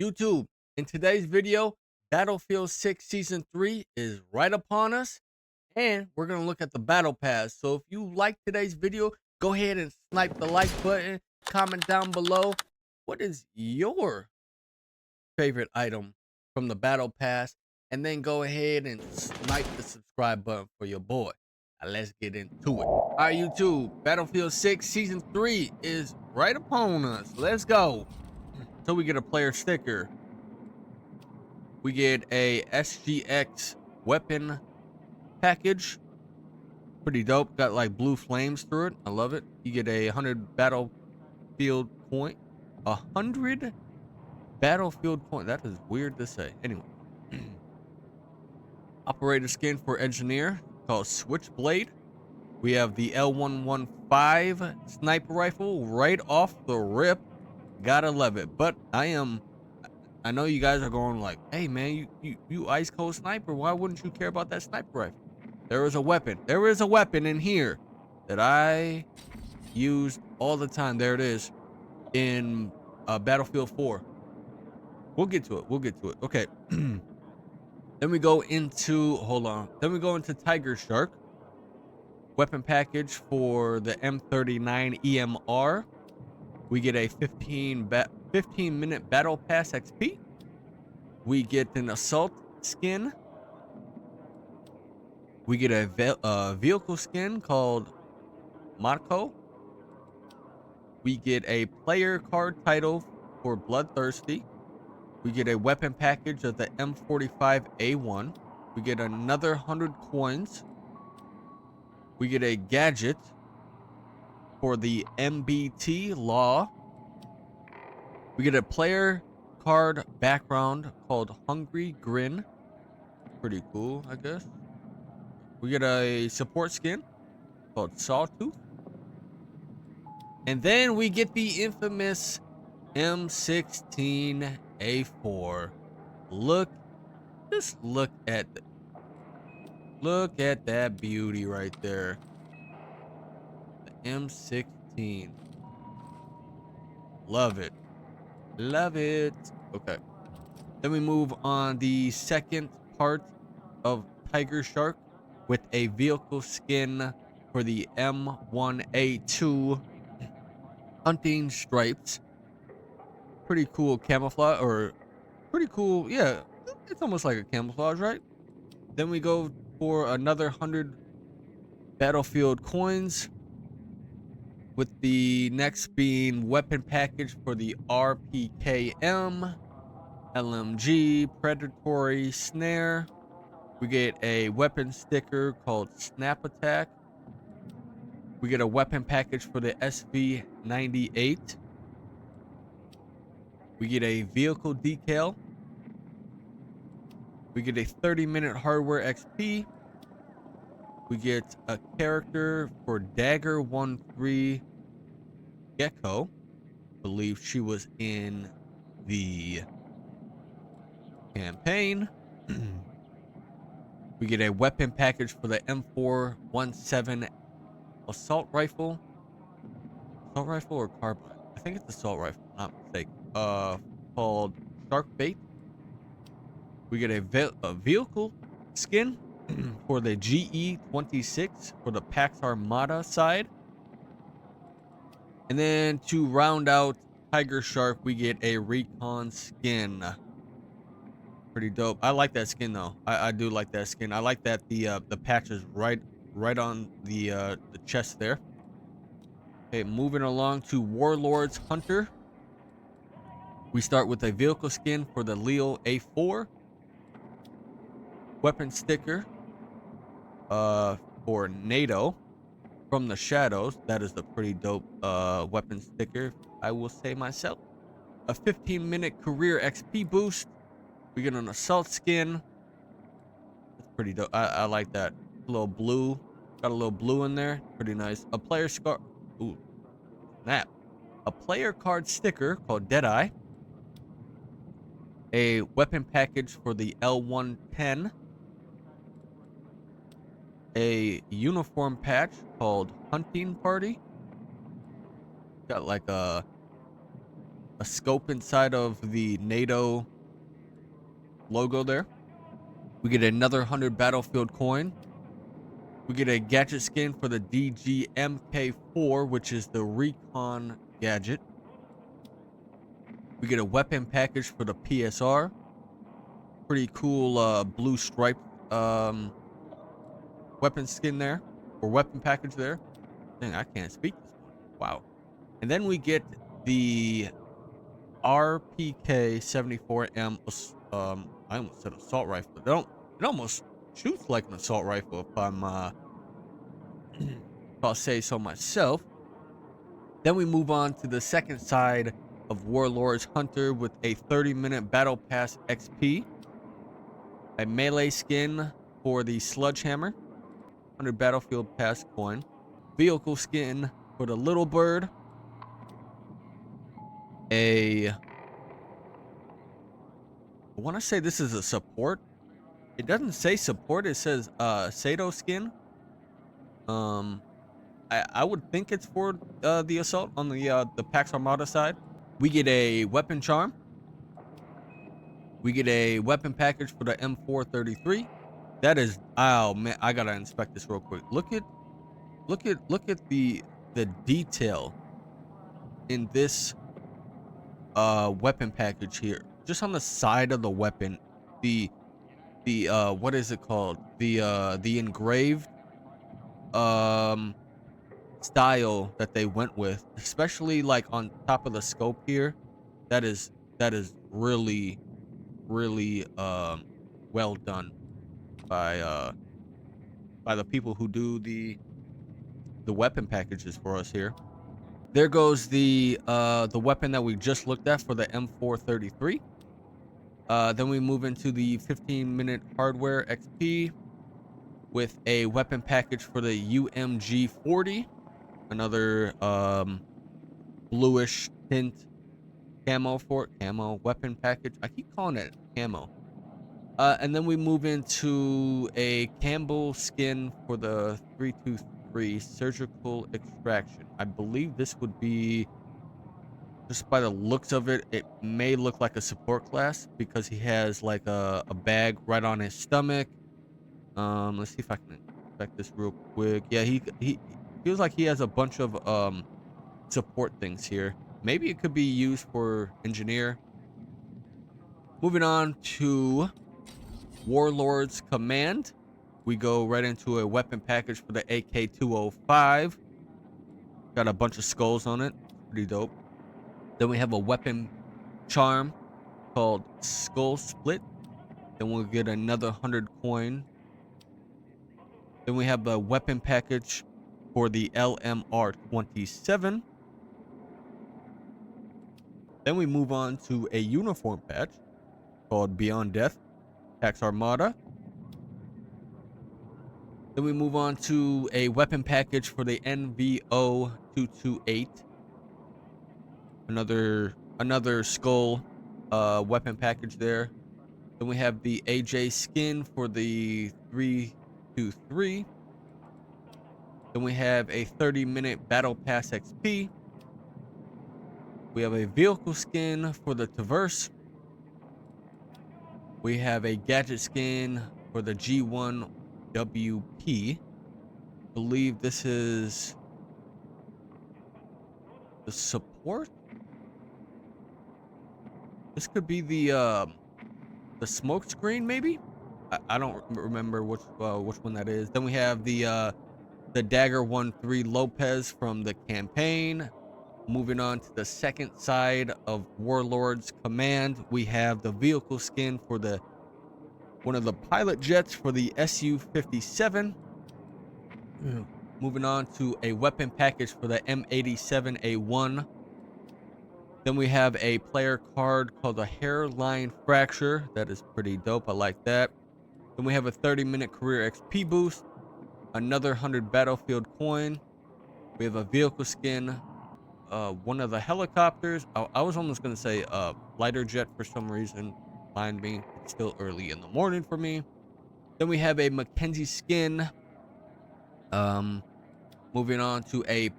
YouTube. In today's video, Battlefield 6 Season 3 is right upon us, and we're going to look at the Battle Pass. So if you like today's video, go ahead and snipe the like button, comment down below. What is your favorite item from the Battle Pass? And then go ahead and snipe the subscribe button for your boy. Now let's get into it. All right, YouTube, Battlefield 6 Season 3 is right upon us. Let's go. So we get a player sticker. We get a SGX weapon package. Pretty dope. Got like blue flames through it. I love it. You get a 100 battlefield coin. 100 battlefield coin. That is weird to say. Anyway. Operator skin for engineer called Switchblade. We have the L115 sniper rifle right off the rip. Gotta love it. But I know you guys are going like, hey man, you ice cold sniper. Why wouldn't you care about that sniper rifle? There is a weapon. There is a weapon in here that I use all the time. There it is in Battlefield 4. We'll get to it. We'll get to it. Okay. Then we go into, hold on. Then we go into Tiger Shark. Weapon package for the M39 EMR. We get a 15-minute Battle Pass XP. We get an assault skin. We get a vehicle skin called Marco. We get a player card title for Bloodthirsty. We get a weapon package of the M45A1. We get another 100 coins. We get a gadget for the MBT Law. We get a player card background called Hungry Grin. Pretty cool, I guess. We get a support skin called Sawtooth. And then we get the infamous M16A4. Just look at that beauty right there. The M16. Love it. Love it. Okay. Then we move on the second part of Tiger Shark with a vehicle skin for the M1A2 hunting stripes. Pretty cool camouflage, or pretty cool. Yeah, it's almost like a camouflage, right? Then we go for another 100 battlefield coins, with the next being weapon package for the RPKM, LMG, predatory snare. We get a weapon sticker called Snap Attack. We get a weapon package for the SV98. We get a vehicle decal. We get a 30-minute hardware XP. We get a character for Dagger 13 Gecko. I believe she was in the campaign. We get a weapon package for the M417 assault rifle. Assault rifle or carbine? I think it's assault rifle, not mistaken. Called Shark Bait. We get a vehicle skin for the GE26 for the Pax Armada side. And then to round out Tiger Shark, we get a recon skin. Pretty dope. I like that skin though. I do like that skin. I like that the patch is right on the chest there. Okay, moving along to Warlord's Hunter. We start with a vehicle skin for the Leo A4. Weapon sticker for NATO from the Shadows. That is a pretty dope weapon sticker, I will say myself. A 15-minute career XP boost. We get an assault skin. That's pretty dope. I like that. A little blue. Got a little blue in there. Pretty nice. A player scar. Ooh, snap. A player card sticker called Deadeye. A weapon package for the L110. A uniform patch called Hunting Party. Got like a a scope inside of the NATO logo there. We get another 100 battlefield coin. We get a gadget skin for the DGMK4, which is the recon gadget. We get a weapon package for the PSR. Pretty cool blue striped weapon skin there, or weapon package there. Dang, I can't speak this one. Wow. And then we get the RPK 74M. I almost said assault rifle. It almost shoots like an assault rifle if I'll say so myself. Then we move on to the second side of Warlord's Hunter with a 30-minute Battle Pass XP, a melee skin for the Sledgehammer, 100 Battlefield Pass coin, vehicle skin for the Little Bird, I want to say this is a support. It doesn't say support. It says Sato skin. I would think it's for the assault on the Pax Armada side. We get a weapon charm. We get a weapon package for the M433. That is, oh man, I gotta inspect this real quick. Look at the detail in this weapon package here. Just on the side of the weapon, the what is it called? The engraved style that they went with, especially like on top of the scope here. That is really well done by the people who do the weapon packages for us here. There goes the weapon that we just looked at for the M433. Then we move into the 15-minute hardware XP with a weapon package for the UMG 40, another bluish tint camo weapon package. I keep calling it camo. And then we move into a Campbell skin for the 323 surgical extraction. I believe this would be, just by the looks of it, it may look like a support class because he has like a bag right on his stomach. Let's see if I can inspect this real quick. Yeah, he feels like he has a bunch of support things here. Maybe it could be used for engineer. Moving on to Warlord's Command. We go right into a weapon package for the AK-205. Got a bunch of skulls on it. Pretty dope. Then we have a weapon charm called Skull Split. Then we'll get another 100 coin. Then we have a weapon package for the LMR-27. Then we move on to a uniform patch called Beyond Death, Pax Armada. Then we move on to a weapon package for the NVO-228. Another skull weapon package there. Then we have the AJ skin for the 323. Then we have a 30-minute Battle Pass XP. We have a vehicle skin for the Traverse. We have a gadget skin for the G1WP. I believe this is the support. This could be the smoke screen, maybe. I don't remember which one that is. Then we have the Dagger 1-3 Lopez from the campaign. Moving on to the second side of Warlord's Command, we have the vehicle skin for one of the pilot jets for the Su-57. Moving on to a weapon package for the M87A1. Then we have a player card called the Hairline Fracture. That is pretty dope. I like that. Then we have a 30-minute career XP boost. Another 100 battlefield coin. We have a vehicle skin. One of the helicopters. I was almost going to say lighter jet for some reason. Mind me, it's still early in the morning for me. Then we have a Mackenzie skin. Moving on to a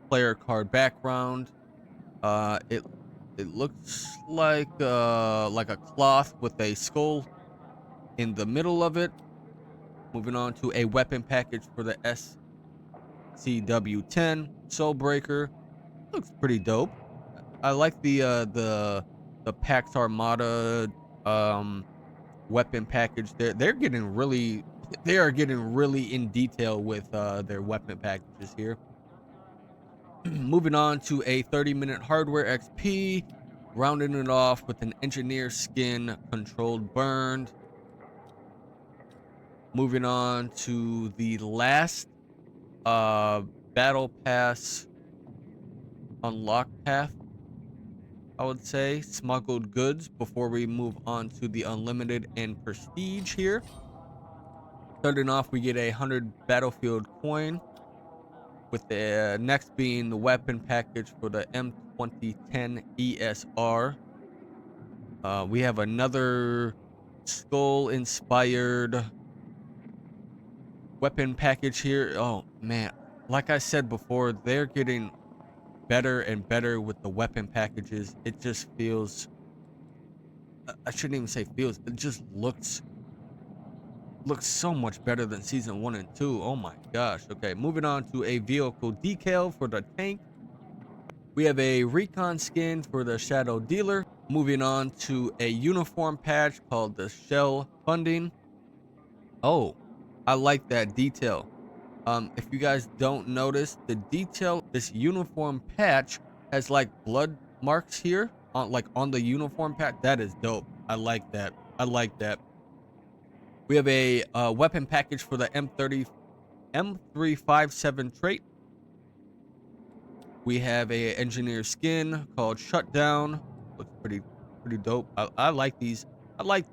player card background. It looks like a cloth with a skull in the middle of it. Moving on to a weapon package for the SCW-10 Soulbreaker. Looks pretty dope. I like the Pax Armada um weapon package. They're getting really they are getting really in detail with their weapon packages here. Moving on to a 30-minute hardware XP, rounding it off with an engineer skin controlled burned. Moving on to the last battle pass unlock path, I would say, smuggled goods, before we move on to the unlimited and prestige here. Starting off, we get 100 battlefield coin, with the next being the weapon package for the M2010 ESR. We have another skull inspired weapon package here. Oh man, like I said before, they're getting better and better with the weapon packages. It just feels, I shouldn't even say feels, it just looks so much better than season 1 and 2. Oh my gosh. Okay, moving on to a vehicle decal for the tank. We have a recon skin for the shadow dealer. Moving on to a uniform patch called the shell funding. Oh, I like that detail. If you guys don't notice, the detail, this uniform patch has like blood marks here on, like on the uniform patch. That is dope. I like that. I like that. We have a weapon package for the M357 trait. We have a engineer skin called Shutdown. Looks pretty dope. I like these. I like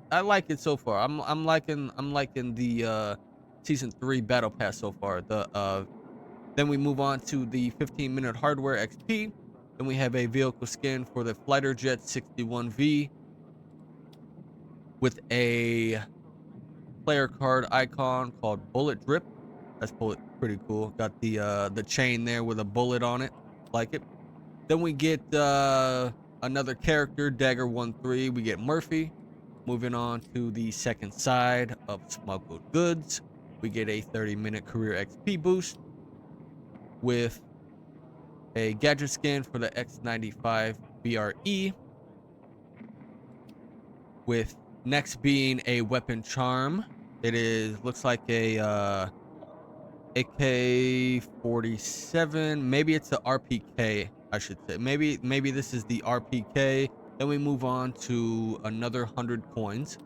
it so far. I'm liking the season 3 battle pass so far. Then we move on to the 15-minute hardware XP. Then we have a vehicle skin for the Fighter Jet 61V with a player card icon called Bullet Drip. That's pretty cool. Got the chain there with a bullet on it. Like it. Then we get another character, Dagger 13. We get Murphy. Moving on to the second side of smuggled goods, we get a 30-minute career XP boost with a gadget skin for the X95 BRE, with next being a weapon charm. It looks like a AK-47. Maybe it's the RPK, I should say. Maybe this is the RPK. Then we move on to another 100 coins.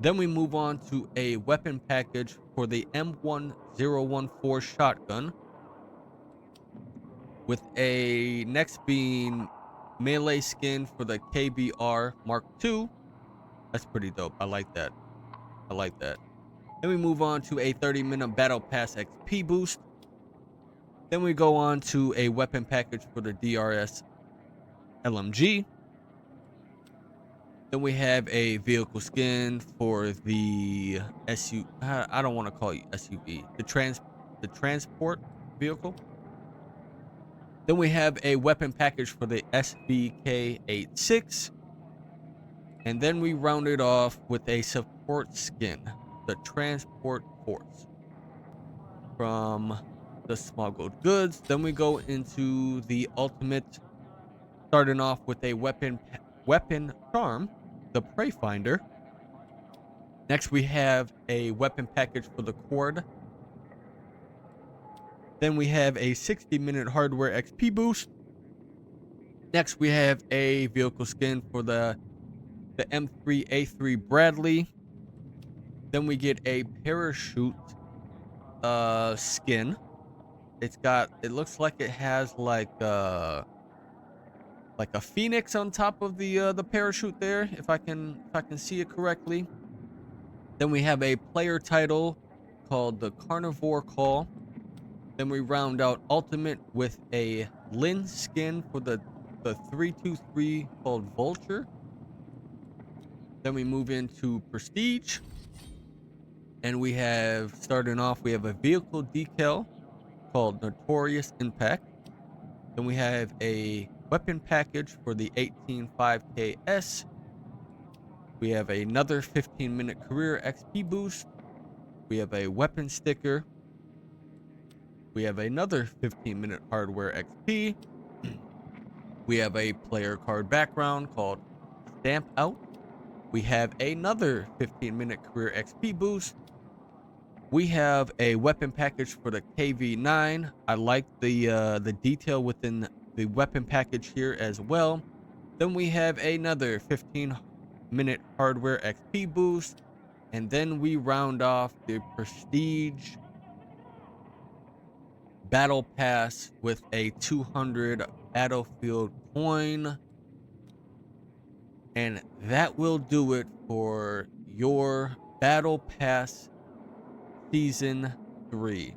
Then we move on to a weapon package for the M1014 shotgun, with a next being melee skin for the KBR Mark II. That's pretty dope. I like that. I like that. Then we move on to a 30-minute battle pass XP boost. Then we go on to a weapon package for the DRS LMG. Then we have a vehicle skin for the SU. I don't want to call it SUV. The transport vehicle. Then we have a weapon package for the SVK86. And then we round it off with a support skin, the Transport Force, from the smuggled goods. Then we go into the ultimate, starting off with a weapon charm, the Prey Finder. Next we have a weapon package for the Cord. Then we have a 60-minute hardware XP boost. Next we have a vehicle skin for the M3A3 Bradley. Then we get a parachute skin. It looks like it has like a phoenix on top of the parachute there, if I can see it correctly. Then we have a player title called the Carnivore Call. Then we round out ultimate with a Lin skin for the 323 called Vulture. Then we move into prestige, and we have, starting off, we have a vehicle decal called Notorious Impact. Then we have a weapon package for the 185KS. We have another 15-minute career XP boost. We have a weapon sticker. We have another 15-minute hardware XP. We have a player card background called Stamp Out. We have another 15-minute career XP boost. We have a weapon package for the KV9. I like the detail within the weapon package here as well. Then we have another 15-minute hardware XP boost. And then we round off the Prestige Battle Pass with a 200 Battlefield coin. And that will do it for your Battle Pass Season 3.